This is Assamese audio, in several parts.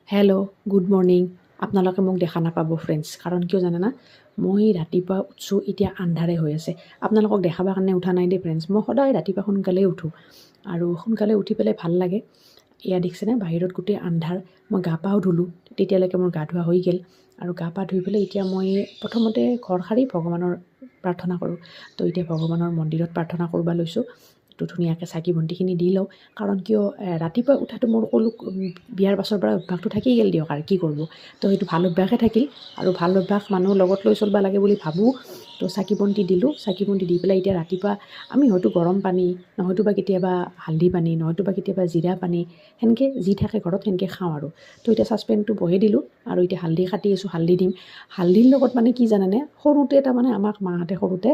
Hello' good morning. আপোনালোকে মোক দেখা নাপাব ফ্ৰেণ্ডছ, কাৰণ কিয় জানে না, মই ৰাতিপুৱা উঠছোঁ, এতিয়া আন্ধাৰে হৈ আছে। আপোনালোকক দেখাবৰ কাৰণে উঠা নাই দেই ফ্ৰেণ্ডছ, মই সদায় ৰাতিপুৱা সোনকালে উঠোঁ আৰু সোনকালে উঠি পেলাই ভাল লাগে। এয়া দেখিছেনে, বাহিৰত গোটেই আন্ধাৰ। মই গা পাও ধুলোঁ, তেতিয়ালৈকে মোৰ গা ধোৱা হৈ গ'ল আৰু গা পা ধুই পেলাই এতিয়া মই প্ৰথমতে ঘৰ সাৰি ভগৱানৰ প্ৰাৰ্থনা কৰোঁ। তো এতিয়া ভগৱানৰ মন্দিৰত প্ৰাৰ্থনা কৰিব লৈছোঁ। তো ধুনীয়াকৈ চাকি বন্তিখিনি দি লওঁ, কাৰণ কিয় ৰাতিপুৱা উঠাটো মোৰ সকলো বিয়াৰ পাছৰ পৰা অভ্যাসটো থাকি গ'ল দিয়ক, আৰু কি কৰিব। তো সেইটো ভাল অভ্যাসে থাকিল আৰু ভাল অভ্যাস মানুহ লগত লৈ চলিব লাগে বুলি ভাবোঁ। তো চাকি বন্তি দিলোঁ, চাকি বন্তি দি পেলাই এতিয়া ৰাতিপুৱা আমি হয়তো গৰম পানী, নহয়তো বা কেতিয়াবা হালধি পানী, নহয়তো বা কেতিয়াবা জিৰা পানী, সেনেকৈ যি থাকে ঘৰত সেনেকৈ খাওঁ আৰু। তো এতিয়া চাচপেনটো বহাই দিলোঁ আৰু এতিয়া হালধি কাটি আছোঁ, হালধি দিম। হালধিৰ লগত মানে কি জানেনে, সৰুতে তাৰমানে আমাক মাহঁতে সৰুতে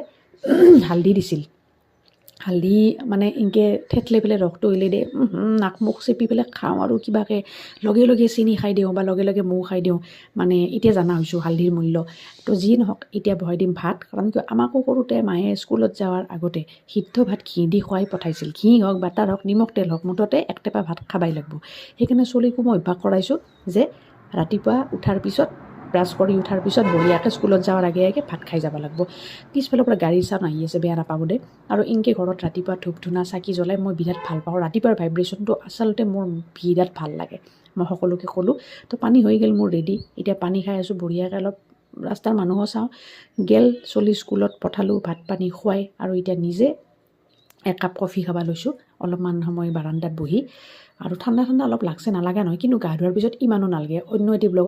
হালধি দিছিল। হালধি মানে এনেকৈ থেতলাই পেলাই ৰসটো উলিয়াই দিয়ে, নাক মুখ চেপি পেলাই খাওঁ আৰু কিবাকৈ লগে লগে চেনি খাই দিওঁ বা লগে লগে মৌ খাই দিওঁ। মানে এতিয়া জানা হৈছোঁ হালধিৰ মূল্য। তো যি নহওক, এতিয়া বহাই দিম ভাত, কাৰণ কিয় আমাকো সৰুতে মায়ে স্কুলত যোৱাৰ আগতে সিদ্ধ ভাত ঘি দি খুৱাই পঠাইছিল। ঘি হওক, বাটাৰ হওক, নিমখ তেল হওক, মুঠতে একটেপা ভাত খাবাই লাগিব। সেইকাৰণে চলিকো মই অভ্যাস কৰাইছোঁ যে ৰাতিপুৱা উঠাৰ পিছত, ব্ৰাছ কৰি উঠাৰ পিছত বঢ়িয়াকৈ স্কুলত যোৱাৰ আগে আগে ভাত খাই যাব লাগিব। পিছফালৰ পৰা গাড়ী চাউণ্ড আহি আছে, বেয়া নাপাব দেই। আৰু ইনকে ঘৰত ৰাতিপুৱা ধূপ ধূনা চাকি জ্বলাই মই বিৰাট ভাল পাওঁ। ৰাতিপুৱাৰ ভাইব্ৰেশ্যনটো আচলতে মোৰ বিৰাট ভাল লাগে, মই সকলোকে ক'লোঁ। তো পানী হৈ গ'ল মোৰ ৰেডি, এতিয়া পানী খাই আছোঁ বঢ়িয়াকৈ। অলপ ৰাস্তাৰ মানুহো চাওঁ, গেল চলি স্কুলত পঠালোঁ ভাত পানী খুৱাই, আৰু এতিয়া নিজে একাপ কফি খাব লৈছোঁ অলপমান সময় বাৰান্দাত বহি। আৰু ঠাণ্ডা ঠাণ্ডা অলপ লাগছে, নালাগা নহয়, কিন্তু গা ধোৱাৰ পিছত ইমানো নালাগে। অন্য এটি ব্লগ